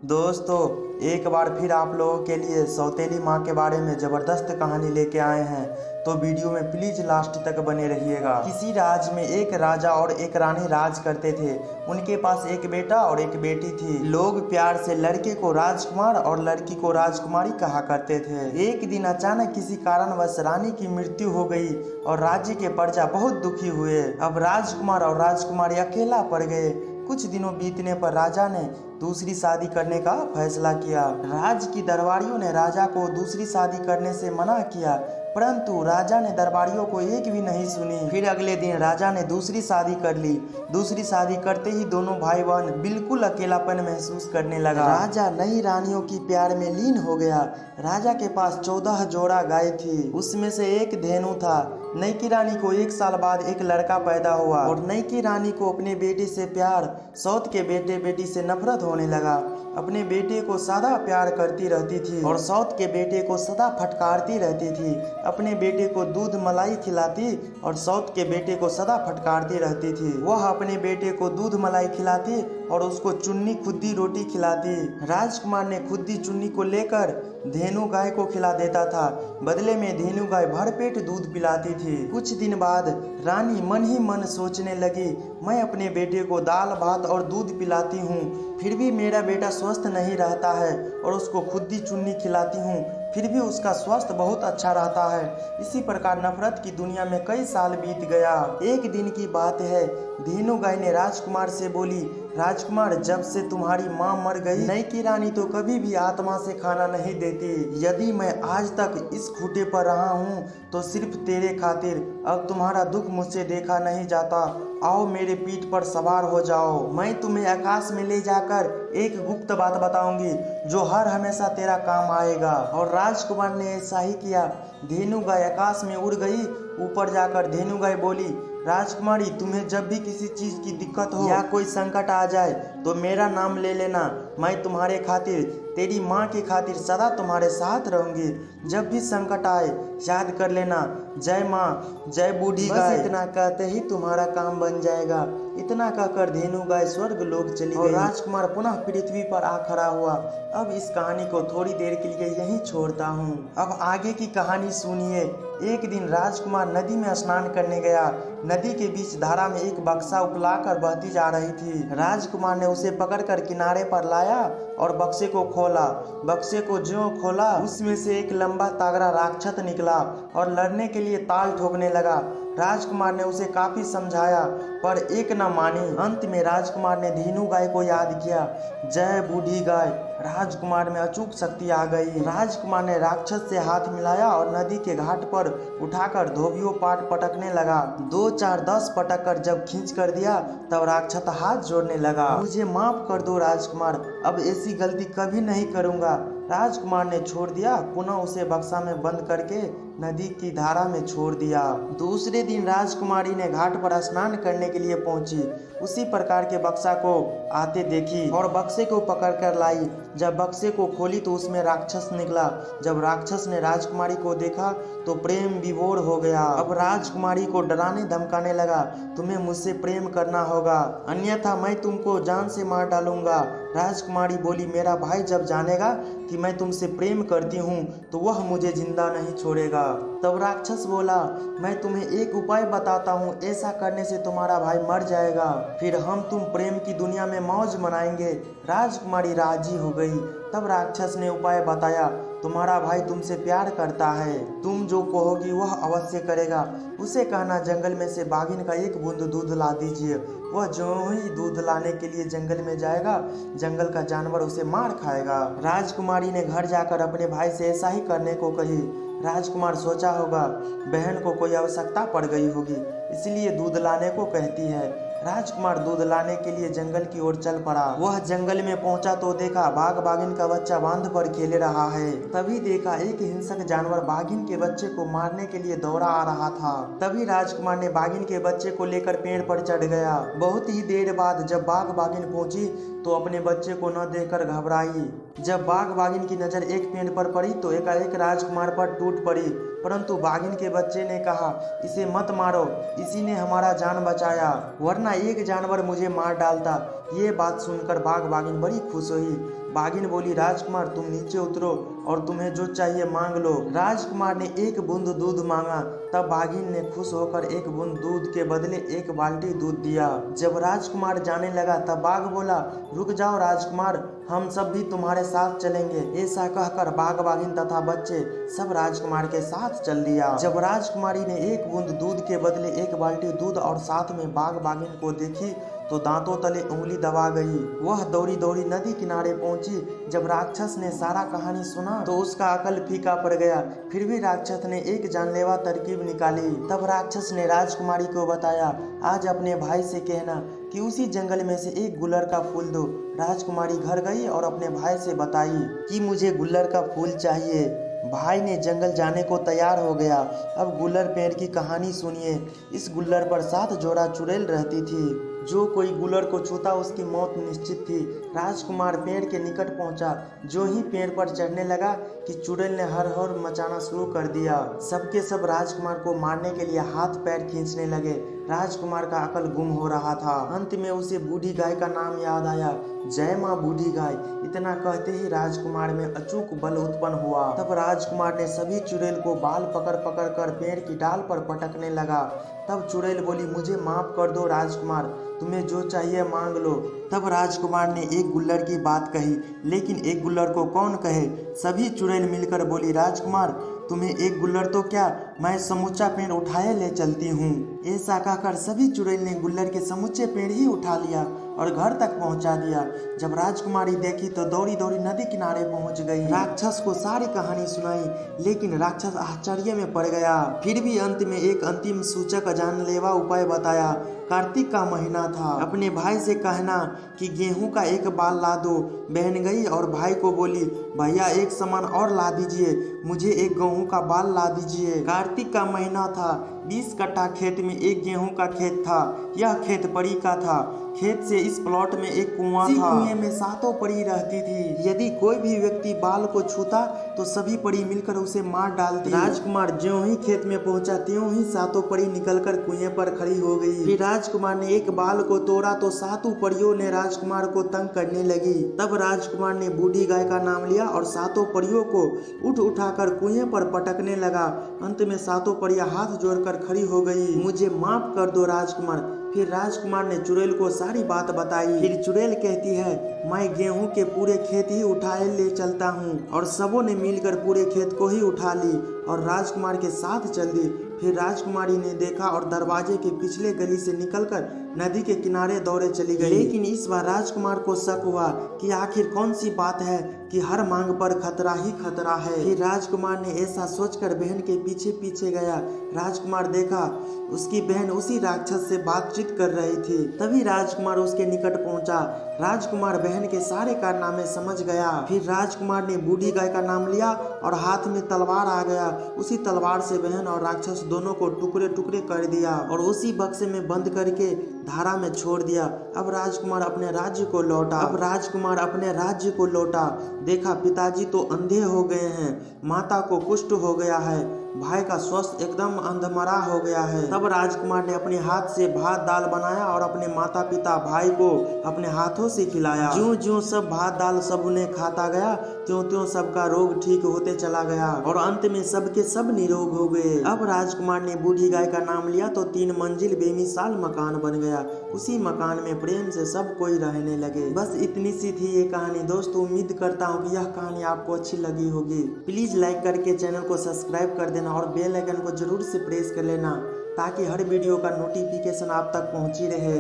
दोस्तों, एक बार फिर आप लोगों के लिए सौतेली माँ के बारे में ज़बरदस्त कहानी लेके आए हैं, तो वीडियो में प्लीज़ लास्ट तक बने रहिएगा। किसी राज्य में एक राजा और एक रानी राज करते थे। उनके पास एक बेटा और एक बेटी थी। लोग प्यार से लड़के को राजकुमार और लड़की को राजकुमारी कहा करते थे। एक दिन अचानक किसी कारणवश रानी की मृत्यु हो गई और राज्य के प्रजा बहुत दुखी हुए। अब राजकुमार और राजकुमारी अकेला पड़ गए। कुछ दिनों बीतने पर राजा ने दूसरी शादी करने का फैसला किया। राज्य की दरबारियों ने राजा को दूसरी शादी करने से मना किया, परंतु राजा ने दरबारियों को एक भी नहीं सुनी। फिर अगले दिन राजा ने दूसरी शादी कर ली। दूसरी शादी करते ही दोनों भाई बहन बिल्कुल अकेलापन महसूस करने लगा। राजा नई रानियों की प्यार में लीन हो गया। राजा के पास 14 जोड़ा गाय थी, उसमें से एक धेनु था। नई की रानी को 1 साल बाद एक लड़का पैदा हुआ और नई की रानी को अपने बेटे से प्यार, सौत के बेटे बेटी से नफरत होने लगा। अपने बेटे को सदा प्यार करती रहती थी और सौत के बेटे को सदा फटकारती रहती थी। अपने बेटे को दूध मलाई खिलाती और सौत के बेटे को सदा फटकारती रहती थी। वह अपने बेटे को दूध मलाई खिलाती और उसको चुन्नी खुद्दी रोटी खिलाती। राजकुमार ने खुद्दी चुन्नी को लेकर धेनु गाय को खिला देता था। बदले में धेनु गाय भरपेट दूध पिलाती थी। कुछ दिन बाद रानी मन ही मन सोचने लगी, मैं अपने बेटे को दाल भात और दूध पिलाती हूँ, फिर भी मेरा बेटा स्वस्थ नहीं रहता है, और उसको खुद्दी चुन्नी खिलाती हूँ, फिर भी उसका स्वास्थ्य बहुत अच्छा रहता है। इसी प्रकार नफरत की दुनिया में कई साल बीत गया। एक दिन की बात है, धेनु गाय ने राजकुमार से बोली, राजकुमार, जब से तुम्हारी माँ मर गई, नई की रानी तो कभी भी आत्मा से खाना नहीं देती। यदि मैं आज तक इस खूंटे पर रहा हूँ तो सिर्फ तेरे खातिर। अब तुम्हारा दुख मुझसे देखा नहीं जाता। आओ मेरे पीठ पर सवार हो जाओ। मैं तुम्हें आकाश में ले जाकर एक गुप्त बात बताऊंगी जो हर हमेशा तेरा काम आएगा। और राजकुमार ने ऐसा ही किया। धेनु गाय आकाश में उड़ गई। ऊपर जाकर धेनु गाय बोली, राजकुमारी, तुम्हें जब भी किसी चीज की दिक्कत हो या कोई संकट आ जाए तो मेरा नाम ले लेना। मैं तुम्हारे खातिर, तेरी माँ की खातिर सदा तुम्हारे साथ रहूंगी। जब भी संकट आए याद कर लेना, जय माँ, जय बूढ़ी गाय। इतना कहते ही तुम्हारा काम बन जाएगा। इतना कहकर धेनु गाय स्वर्ग लोक चली गई और राजकुमार पुनः पृथ्वी पर आ खड़ा हुआ। अब इस कहानी को थोड़ी देर के लिए यहीं छोड़ता हूँ। अब आगे की कहानी सुनिए। एक दिन राजकुमार नदी में स्नान करने गया। नदी के बीच धारा में एक बक्सा उपलाकर बहती जा रही थी। राजकुमार ने उसे पकड़कर किनारे पर लाया और बक्से को खोला। बक्से को ज्यों खोला, उसमें से एक लंबा तागड़ा राक्षस निकला और लड़ने के लिए ताल ठोकने लगा। राजकुमार ने उसे काफी समझाया पर एक न मानी। अंत में राजकुमार ने धेनु गाय को याद किया, जय बूढ़ी गाय। राजकुमार में अचूक शक्ति आ गई। राजकुमार ने राक्षस से हाथ मिलाया और नदी के घाट पर उठाकर धोबियों पाट पटकने लगा। 2, 4, 10 पटक कर जब खींच कर दिया तब राक्षस हाथ जोड़ने लगा। मुझे माफ कर दो राजकुमार, अब ऐसी गलती कभी नहीं करूँगा। राजकुमार ने छोड़ दिया। पुनः उसे बक्सा में बंद करके नदी की धारा में छोड़ दिया। दूसरे दिन राजकुमारी ने घाट पर स्नान करने के लिए पहुंची। उसी प्रकार के बक्सा को आते देखी और बक्से को पकड़ कर लाई। जब बक्से को खोली तो उसमें राक्षस निकला। जब राक्षस ने राजकुमारी को देखा तो प्रेम विभोर हो गया। अब राजकुमारी को डराने धमकाने लगा, तुम्हें मुझसे प्रेम करना होगा, अन्यथा मैं तुमको जान से मार डालूंगा। राजकुमारी बोली, मेरा भाई जब जानेगा कि मैं तुमसे प्रेम करती हूँ तो वह मुझे जिंदा नहीं छोड़ेगा। तब राक्षस बोला, मैं तुम्हें एक उपाय बताता हूँ, ऐसा करने से तुम्हारा भाई मर जाएगा, फिर हम तुम प्रेम की दुनिया में मौज मनाएंगे। राजकुमारी राजी हो गई। तब राक्षस ने उपाय बताया, तुम्हारा भाई तुमसे प्यार करता है, तुम जो कहोगी वह अवश्य करेगा। उसे कहना, जंगल में से बाघिन का एक बूंद दूध ला दीजिए। वह जो ही दूध लाने के लिए जंगल में जाएगा, जंगल का जानवर उसे मार खाएगा। राजकुमारी ने घर जाकर अपने भाई से ऐसा ही करने को कही। राजकुमार सोचा होगा बहन को कोई आवश्यकता पड़ गई होगी, इसलिए दूध लाने को कहती है। राजकुमार दूध लाने के लिए जंगल की ओर चल पड़ा। वह जंगल में पहुंचा तो देखा बाघ बाघिन का बच्चा बांध पर खेल रहा है। तभी देखा एक हिंसक जानवर बाघिन के बच्चे को मारने के लिए दौड़ा आ रहा था। तभी राजकुमार ने बाघिन के बच्चे को लेकर पेड़ पर चढ़ गया। बहुत ही देर बाद जब बाघ बाघिन पहुंची तो अपने बच्चे को न देखकर घबराई। जब बाघ बाघिन की नजर एक पेड़ पर पड़ी तो एकाएक राजकुमार पर टूट पड़ी, परंतु बाघिन के बच्चे ने कहा, इसे मत मारो, इसी ने हमारा जान बचाया, वरना एक जानवर मुझे मार डालता। ये बात सुनकर बाघ बाघिन बड़ी खुश हुई। बाघिन बोली, राजकुमार तुम नीचे उतरो और तुम्हें जो चाहिए मांग लो। राजकुमार ने एक बूंद दूध मांगा, तब बाघिन ने खुश होकर एक बूंद दूध के बदले एक बाल्टी दूध दिया। जब राजकुमार जाने लगा तब बाघ बोला, रुक जाओ राजकुमार, हम सब भी तुम्हारे साथ चलेंगे। ऐसा कहकर बाघ बाघिन तथा बच्चे सब राजकुमार के साथ चल दिया। जब राजकुमारी ने एक बूंद दूध के बदले एक बाल्टी दूध और साथ में बाघ बाघिन को देखी तो दांतों तले उंगली दबा गई। वह दौड़ी दौड़ी नदी किनारे पहुंची। जब राक्षस ने सारा कहानी सुना तो उसका अकल फीका पड़ गया। फिर भी राक्षस ने एक जानलेवा तरकीब निकाली। तब राक्षस ने राजकुमारी को बताया, आज अपने भाई से कहना कि उसी जंगल में से एक गुलर का फूल दो। राजकुमारी घर गई और अपने भाई से बताई कि मुझे गुलर का फूल चाहिए। भाई ने जंगल जाने को तैयार हो गया। अब गुल्लर पेड़ की कहानी सुनिए। इस गुल्लर पर 7 जोड़ा चुड़ैल रहती थी। जो कोई गुल्लर को छूता उसकी मौत निश्चित थी। राजकुमार पेड़ के निकट पहुंचा। जो ही पेड़ पर चढ़ने लगा कि चुड़ैल ने हर हर मचाना शुरू कर दिया। सबके सब राजकुमार को मारने के लिए हाथ पैर खींचने लगे। राजकुमार का अकल गुम हो रहा था। अंत में उसे बूढ़ी गाय का नाम याद आया। जय माँ बूढ़ी गाय, इतना कहते ही राजकुमार में अचूक बल उत्पन्न हुआ। तब राजकुमार ने सभी चुड़ैल को बाल पकड़ पकड़ कर पेड़ की डाल पर पटकने लगा। तब चुड़ैल बोली, मुझे माफ कर दो राजकुमार, तुम्हें जो चाहिए मांग लो। तब राजकुमार ने एक गुल्लर की बात कही, लेकिन एक गुल्लर को कौन कहे। सभी चुड़ैल मिलकर बोली, राजकुमार तुम्हें एक गुल्लर तो क्या, मैं समूचा पेड़ उठाए ले चलती हूँ। ऐसा कहकर सभी चुड़ैल ने गुल्लर के समूचे पेड़ ही उठा लिया और घर तक पहुंचा दिया। जब राजकुमारी देखी तो दौड़ी दौड़ी नदी किनारे पहुंच गई। राक्षस को सारी कहानी सुनाई, लेकिन राक्षस आश्चर्य में पड़ गया। फिर भी अंत में एक अंतिम सूचक जानलेवा उपाय बताया। कार्तिक का महीना था। अपने भाई से कहना कि गेहूं का एक बाल ला दो। बहन गई और भाई को बोली, भैया एक सामान और ला दीजिए, मुझे एक गेहूं का बाल ला दीजिए। कार्तिक का महीना था। 20 कट्ठा खेत में एक गेहूं का खेत था। यह खेत परी का था। खेत से इस प्लॉट में एक कुआं था। कुएं में 7 परी रहती थी। यदि कोई भी व्यक्ति बाल को छूता तो सभी परी मिलकर उसे मार डालती। राजकुमार ज्यों ही खेत में पहुंचा त्यों ही 7 परी निकलकर कुएं पर खड़ी हो गई। फिर राजकुमार ने एक बाल को तोड़ा तो 7 परियों ने राजकुमार को तंग करने लगी। तब राजकुमार ने बूढ़ी गाय का नाम लिया और 7 परियों को उठाकर कुएं पर पटकने लगा। अंत में 7 परियां हाथ जोड़कर खड़ी हो गई। मुझे माफ कर दो राजकुमार। फिर राजकुमार ने चुड़ैल को सारी बात बताई। फिर चुड़ैल कहती है, मैं गेहूं के पूरे खेत ही उठाए ले चलता हूँ। और सबों ने मिलकर पूरे खेत को ही उठा ली और राजकुमार के साथ चल दी। फिर राजकुमारी ने देखा और दरवाजे के पिछले गली से निकलकर नदी के किनारे दौड़े चली गई। लेकिन इस बार राजकुमार को शक हुआ कि आखिर कौन सी बात है कि हर मांग पर खतरा ही खतरा है। फिर राजकुमार ने ऐसा सोचकर बहन के पीछे पीछे गया। राजकुमार देखा उसकी बहन उसी राक्षस से बातचीत कर रही थी। तभी राजकुमार उसके निकट पहुंचा। राजकुमार बहन के सारे कारनामे समझ गया। फिर राजकुमार ने बूढ़ी गाय का नाम लिया और हाथ में तलवार आ गया। उसी तलवार से बहन और राक्षस दोनों को टुकड़े टुकड़े कर दिया और उसी बक्से में बंद करके धारा में छोड़ दिया। अब राजकुमार अपने राज्य को लौटा। देखा पिताजी तो अंधे हो गए हैं, माता को कुष्ठ हो गया है, भाई का स्वास्थ्य एकदम अंधमरा हो गया है। तब राजकुमार ने अपने हाथ से भात दाल बनाया और अपने माता पिता भाई को अपने हाथों से खिलाया। ज्यों ज्यों सब भात दाल सब उन्हें खाता गया त्यों त्यों सबका रोग ठीक होते चला गया और अंत में सबके सब निरोग हो गए। अब राजकुमार ने बूढ़ी गाय का नाम लिया तो 3 मंजिल बेमिसाल मकान बन गया। उसी मकान में प्रेम से सब कोई रहने लगे। बस इतनी सी थी ये कहानी। दोस्तों उम्मीद करता हूँ कि यह कहानी आपको अच्छी लगी होगी। प्लीज लाइक करके चैनल को सब्सक्राइब कर देना और बेल आइकन को जरूर से प्रेस कर लेना ताकि हर वीडियो का नोटिफिकेशन आप तक पहुंची रहे।